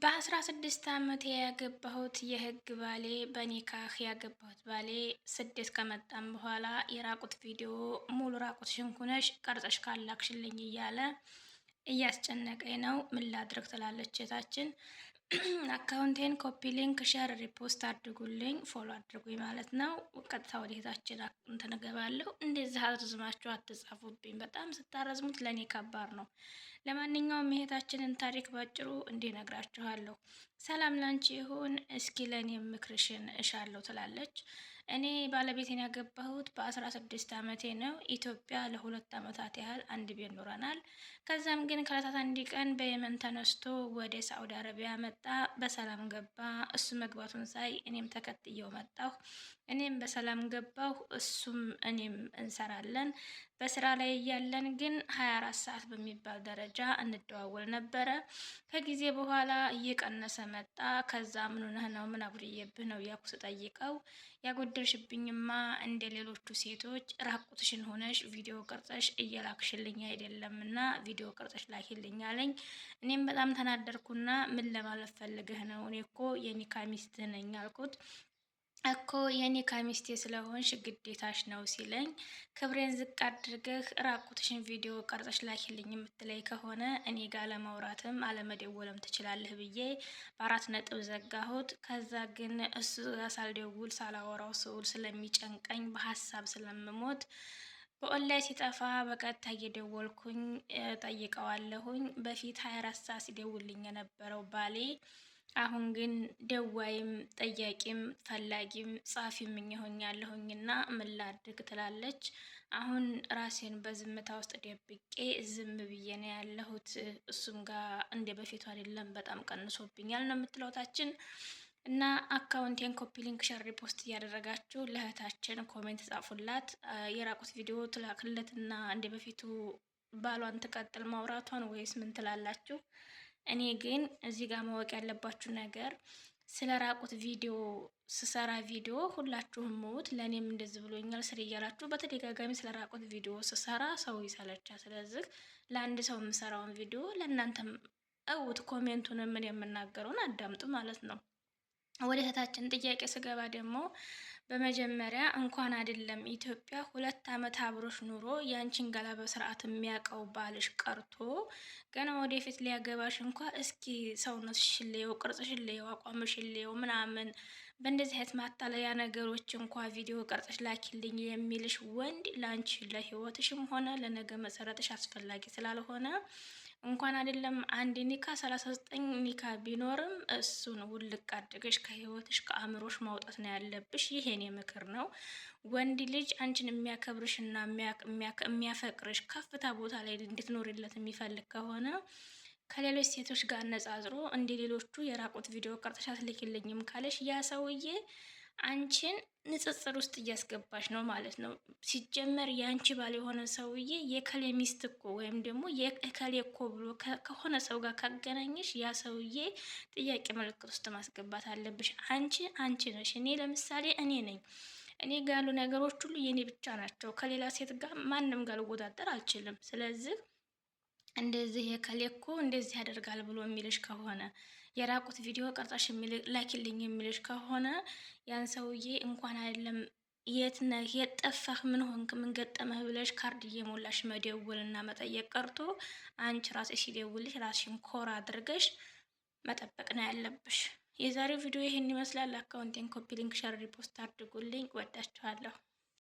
በ16 ዓመቴ ያገባሁት የህግ ባሌ በኒካህ ያገባሁት ባሌ ስደት ከመጣም በኋላ የራቁት ቪዲዮ ሙሉ ራቁትሽን ሆነሽ ቀርጸሽ ካላክሽልኝ እያለ እያስጨነቀኝ ነው። ምን ላድርግ ትላለች እህታችን። አካውንቴን ኮፒ ሊንክ ሸር ሪፖስት አድርጉልኝ፣ ፎሎ አድርጉኝ ማለት ነው። ቀጥታ ወደ እህታችን እንትን እገባለሁ። እንደዚህ አርዝማችሁ አትጻፉብኝ፣ በጣም ስታረዝሙት ለእኔ ከባድ ነው። ለማንኛውም እህታችንን ታሪክ ባጭሩ እንዲህ እነግራችኋለሁ። ሰላም ላንቺ ይሁን፣ እስኪ ለእኔ ምክርሽን እሻለሁ ትላለች። እኔ ባለቤቴን ያገባሁት በ16 ዓመቴ ነው። ኢትዮጵያ ለ2 ዓመታት ያህል አንድ ቤት ኖረናል። ከዛም ግን ከዕለታት አንድ ቀን በየመን ተነስቶ ወደ ሳዑዲ አረቢያ መጣ። በሰላም ገባ። እሱ መግባቱን ሳይ እኔም ተከትየው መጣሁ። እኔም በሰላም ገባሁ። እሱም እኔም እንሰራለን። በስራ ላይ እያለን ግን 24 ሰዓት በሚባል ደረጃ እንደዋወል ነበረ። ከጊዜ በኋላ እየቀነሰ መጣ። ከዛ ምን ሆነህ ነው? ምን አጉድዬብህ ነው እያልኩ ስጠይቀው ያጎደልሽብኝማ እንደ ሌሎቹ ሴቶች ራቁትሽን ሆነሽ ቪዲዮ ቅርጸሽ እየላክሽልኝ አይደለምና ቪዲዮ ቅርጸሽ ላኪልኝ አለኝ። እኔም በጣም ተናደርኩና ምን ለማለት ፈልገህ ነው? እኔ እኮ የኒካ ሚስትህ ነኝ አልኩት። እኮ የኒካ ሚስቴ ስለሆንሽ ግዴታሽ ነው ሲለኝ፣ ክብሬን ዝቅ አድርገህ ራቁትሽን ቪዲዮ ቀርጸሽ ላኪልኝ የምትለይ ከሆነ እኔ ጋር ለማውራትም አለመደወልም ትችላለህ ብዬ በ4 ነጥብ ዘጋሁት። ከዛ ግን እሱ ሳልደውል ሳላወራው ስውል ስለሚጨንቀኝ በሀሳብ ስለምሞት በኦንላይን ሲጠፋ በቀጥታ እየደወልኩኝ ጠይቀዋለሁኝ። በፊት 24 ሰዓት ሲደውልኝ የነበረው ባሌ አሁን ግን ደዋይም ጠያቂም ፈላጊም ጻፊም ሆኛለሁኝና ምን ላድርግ ትላለች። አሁን ራሴን በዝምታ ውስጥ ደብቄ ዝም ብዬ ነው ያለሁት። እሱም ጋር እንደ በፊቱ አይደለም፣ በጣም ቀንሶብኛል ነው የምትለው እህታችን። እና አካውንቴን ኮፒ ሊንክ ሸር ሪፖስት እያደረጋችሁ ለእህታችን ኮሜንት ጻፉላት። የራቁት ቪዲዮ ትላክለትና እንደ በፊቱ ባሏን ትቀጥል ማውራቷን ወይስ ምን ትላላችሁ? እኔ ግን እዚህ ጋር ማወቅ ያለባችሁ ነገር ስለ ራቁት ቪዲዮ ስሰራ ቪዲዮ ሁላችሁም ሙት ለእኔም እንደዚህ ብሎኛል ስር እያላችሁ በተደጋጋሚ ስለ ራቁት ቪዲዮ ስሰራ ሰው ይሰለቻል። ስለዚህ ለአንድ ሰው የምሰራውን ቪዲዮ ለእናንተም እውት፣ ኮሜንቱን ምን የምናገረውን አዳምጡ ማለት ነው። ወደ እህታችን ጥያቄ ስገባ ደግሞ በመጀመሪያ እንኳን አይደለም ኢትዮጵያ 2 ዓመት አብሮሽ ኑሮ ያንቺን ገላ በስርዓት የሚያውቀው ባልሽ ቀርቶ ገና ወደፊት ሊያገባሽ እንኳ እስኪ ሰውነትሽን ልየው፣ ቅርጽሽን ልየው፣ አቋምሽን ልየው ምናምን በእንደዚህ አይነት ማታለያ ነገሮች እንኳ ቪዲዮ ቀርጽሽ ላኪልኝ የሚልሽ ወንድ ላንቺ ለህይወትሽም ሆነ ለነገ መሰረትሽ አስፈላጊ ስላልሆነ እንኳን አይደለም አንድ ኒካ 39 ኒካ ቢኖርም እሱን ውልቅ አድርገሽ ከህይወትሽ ከአእምሮሽ ማውጣት ነው ያለብሽ። ይሄ የኔ ምክር ነው። ወንድ ልጅ አንቺን የሚያከብርሽና የሚያፈቅርሽ ከፍታ ቦታ ላይ እንድትኖሪለት የሚፈልግ ከሆነ ከሌሎች ሴቶች ጋር አነጻጽሮ እንደ ሌሎቹ የራቁት ቪዲዮ ቀርጸሽ አትልኪልኝም ካለሽ ያ ሰውዬ አንቺን ንጽጽር ውስጥ እያስገባሽ ነው ማለት ነው። ሲጀመር የአንቺ ባል የሆነ ሰውዬ የከሌ ሚስት እኮ ወይም ደግሞ የከሌ እኮ ብሎ ከሆነ ሰው ጋር ካገናኘሽ ያ ሰውዬ ጥያቄ ምልክት ውስጥ ማስገባት አለብሽ። አንቺ ነሽ። እኔ ለምሳሌ እኔ ነኝ። እኔ ጋር ያሉ ነገሮች ሁሉ የኔ ብቻ ናቸው። ከሌላ ሴት ጋር ማንም ጋር ልወዳደር አልችልም። ስለዚህ እንደዚህ የከሌ እኮ እንደዚህ ያደርጋል ብሎ የሚልሽ ከሆነ የራቁት ቪዲዮ ቀርጻሽ ላኪልኝ የሚልሽ ከሆነ ያን ሰውዬ እንኳን አይደለም የት ነህ፣ የት ጠፋህ፣ ምን ሆንክ፣ ምን ገጠመህ ብለሽ ካርድ እየሞላሽ መደወልና መጠየቅ ቀርቶ አንቺ ራስሽ ሲደውልሽ ራስሽን ኮራ አድርገሽ መጠበቅ ነው ያለብሽ። የዛሬው ቪዲዮ ይሄን ይመስላል። አካውንቴን ኮፒ ሊንክ ሸር ሪፖስት አድርጉልኝ። ወዳችኋለሁ።